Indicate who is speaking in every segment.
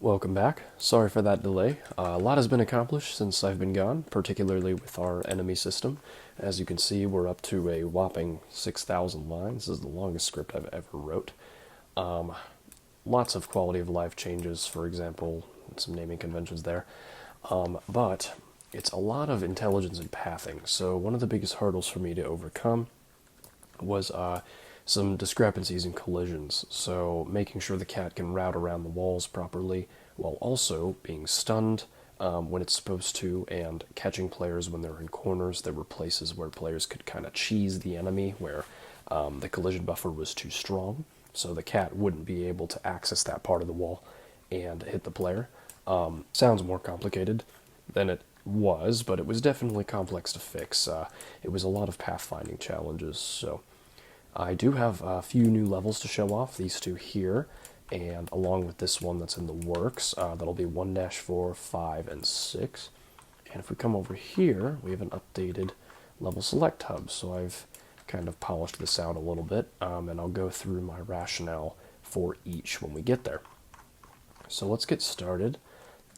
Speaker 1: Welcome back. Sorry for that delay. A lot has been accomplished since I've been gone, particularly with our enemy system. As you can see, we're up to a whopping 6,000 lines. This is the longest script I've ever wrote. Lots of quality of life changes, for example, some naming conventions there. But it's a lot of intelligence and pathing. So one of the biggest hurdles for me to overcome was some discrepancies in collisions. So making sure the cat can route around the walls properly while also being stunned when it's supposed to, and catching players when they're in corners. There were places where players could kind of cheese the enemy where the collision buffer was too strong, so the cat wouldn't be able to access that part of the wall and hit the player. Sounds more complicated than it was, but it was definitely complex to fix. It was a lot of pathfinding challenges, so I do have a few new levels to show off, these two here, and along with this one that's in the works, that'll be 1-4, 5, and 6. And if we come over here, we have an updated level select hub, so I've kind of polished this out a little bit, and I'll go through my rationale for each when we get there. So let's get started.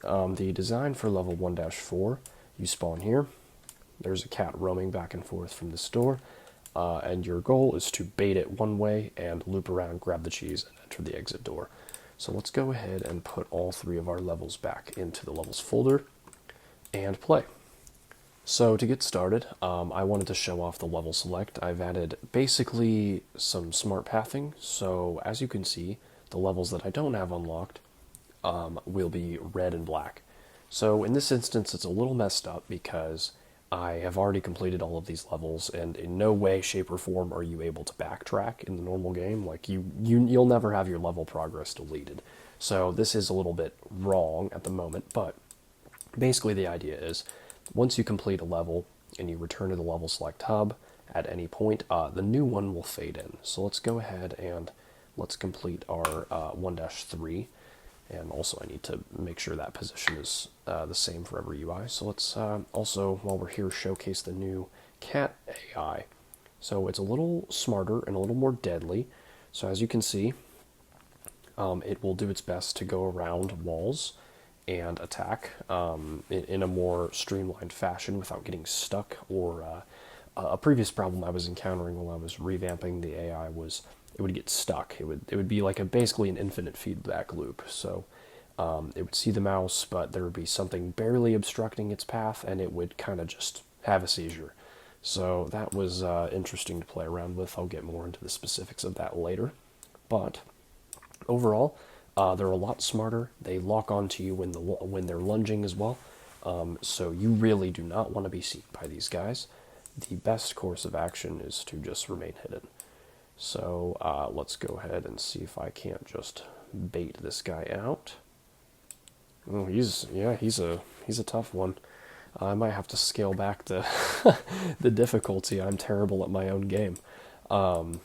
Speaker 1: The design for level 1-4, you spawn here. There's a cat roaming back and forth from this door. And your goal is to bait it one way and loop around, grab the cheese, and enter the exit door. So let's go ahead and put all three of our levels back into the levels folder and play. So to get started, I wanted to show off the level select. I've added basically some smart pathing. So as you can see, the levels that I don't have unlocked will be red and black. So in this instance, it's a little messed up because I have already completed all of these levels, and in no way, shape, or form are you able to backtrack in the normal game. Like, you'll never have your level progress deleted. So this is a little bit wrong at the moment, but basically the idea is, once you complete a level and you return to the level select hub at any point, the new one will fade in. So let's go ahead and let's complete our 1-3. And also I need to make sure that position is the same for every UI. So let's also, while we're here, showcase the new cat AI. So it's a little smarter and a little more deadly. So as you can see, it will do its best to go around walls and attack in a more streamlined fashion without getting stuck. Or a previous problem I was encountering while I was revamping the AI was it would get stuck. It would be like basically an infinite feedback loop. So it would see the mouse, but there would be something barely obstructing its path, and it would kind of just have a seizure. So that was interesting to play around with. I'll get more into the specifics of that later. But overall, they're a lot smarter. They lock onto you when they're lunging as well. So you really do not want to be seen by these guys. The best course of action is to just remain hidden. So let's go ahead and see if I can't just bait this guy out. Oh, he's a tough one. I might have to scale back the the difficulty. I'm terrible at my own game. But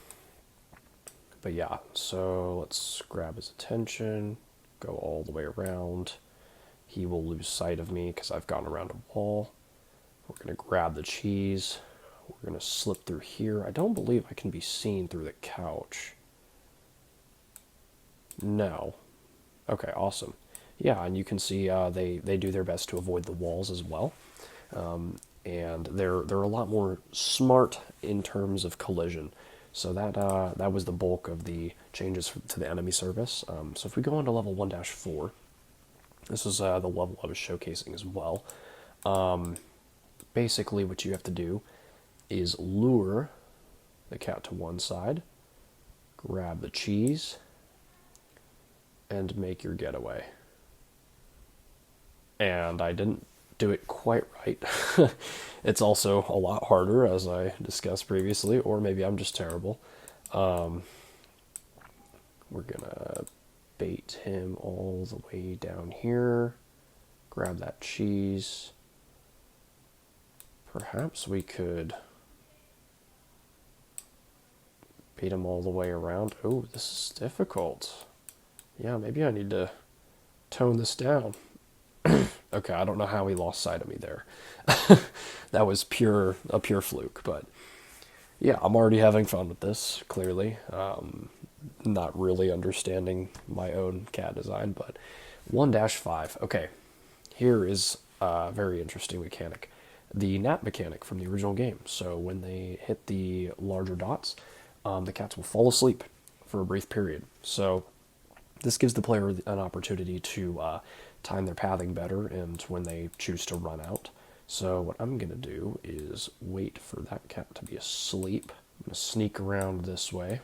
Speaker 1: yeah, so let's grab his attention, go all the way around. He will lose sight of me because I've gone around a wall. We're gonna grab the cheese. We're going to slip through here. I don't believe I can be seen through the couch. No. Okay, awesome. Yeah, and you can see they do their best to avoid the walls as well. And they're a lot more smart in terms of collision. So that was the bulk of the changes to the enemy service. So if we go into level 1-4, this is the level I was showcasing as well. Basically what you have to do is lure the cat to one side, grab the cheese, and make your getaway. And I didn't do it quite right. It's also a lot harder, as I discussed previously, or maybe I'm just terrible. We're gonna bait him all the way down here, grab that cheese. Perhaps we could beat him all the way around. Oh, this is difficult. Yeah, maybe I need to tone this down. Okay, I don't know how he lost sight of me there. That was a pure fluke, but yeah, I'm already having fun with this, clearly. Not really understanding my own cat design, but 1-5. Okay, here is a very interesting mechanic. The nap mechanic from the original game. So when they hit the larger dots, the cats will fall asleep for a brief period. So this gives the player an opportunity to time their pathing better and when they choose to run out. So what I'm going to do is wait for that cat to be asleep. I'm going to sneak around this way.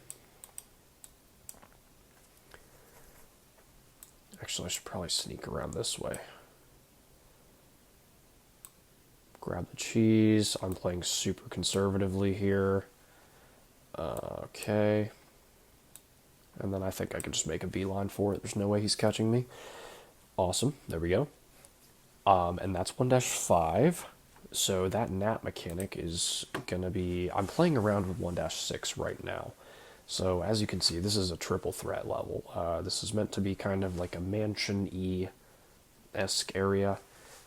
Speaker 1: Actually, I should probably sneak around this way. Grab the cheese. I'm playing super conservatively here. Okay. And then I think I can just make a beeline for it. There's no way he's catching me. Awesome. There we go. And that's 1-5. So that nap mechanic is going to be... I'm playing around with 1-6 right now. So as you can see, this is a triple threat level. This is meant to be kind of like a mansion-y-esque area.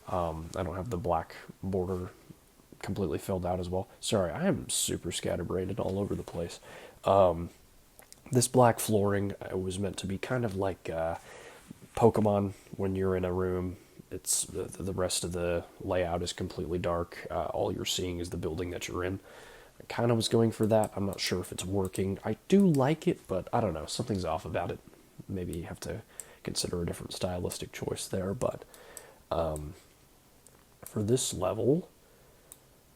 Speaker 1: I don't have the black border completely filled out as well. Sorry, I am super scatterbrained all over the place. This black flooring was meant to be kind of like Pokemon when you're in a room. It's the rest of the layout is completely dark. All you're seeing is the building that you're in. I kind of was going for that. I'm not sure if it's working. I do like it, but I don't know. Something's off about it. Maybe you have to consider a different stylistic choice there. But for this level,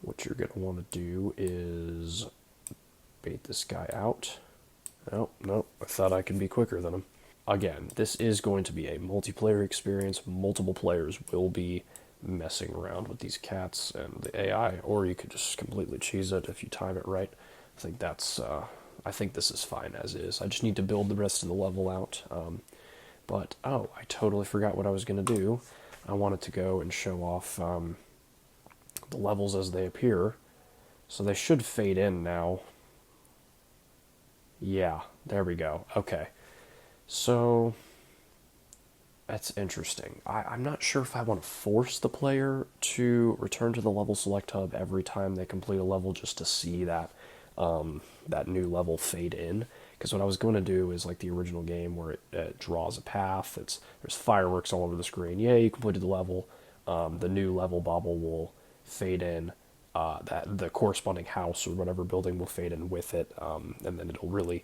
Speaker 1: what you're going to want to do is bait this guy out. Oh, no, I thought I could be quicker than him. Again, this is going to be a multiplayer experience. Multiple players will be messing around with these cats and the AI, or you could just completely cheese it if you time it right. I think this is fine as is. I just need to build the rest of the level out. But I totally forgot what I was going to do. I wanted to go and show off the levels as they appear. So they should fade in now. Yeah, there we go. Okay. So that's interesting. I'm not sure if I want to force the player to return to the level select hub every time they complete a level just to see that that new level fade in. Because what I was going to do is like the original game where it draws a path. There's fireworks all over the screen. Yeah, you completed the level. The new level bubble will fade in. That the corresponding house or whatever building will fade in with it, and then it'll really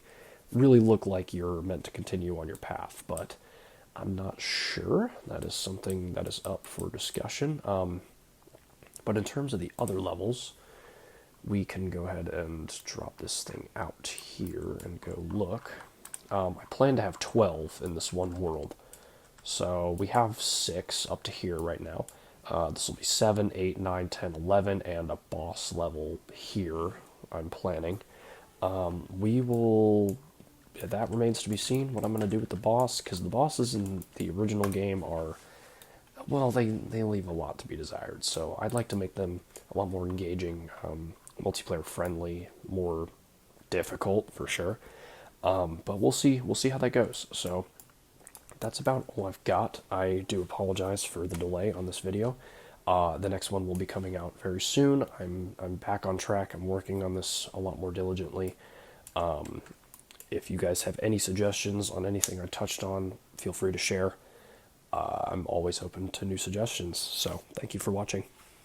Speaker 1: look like you're meant to continue on your path. But I'm not sure. That is something that is up for discussion. But in terms of the other levels, we can go ahead and drop this thing out here and go look. I plan to have 12 in this one world. So we have 6 up to here right now. This will be 7, 8, 9, 10, 11, and a boss level here, I'm planning. That remains to be seen, what I'm going to do with the boss, because the bosses in the original game are, well, they leave a lot to be desired. So I'd like to make them a lot more engaging, multiplayer friendly, more difficult for sure. But we'll see how that goes. So that's about all I've got. I do apologize for the delay on this video. The next one will be coming out very soon. I'm back on track. I'm working on this a lot more diligently. If you guys have any suggestions on anything I touched on, feel free to share. I'm always open to new suggestions. So thank you for watching.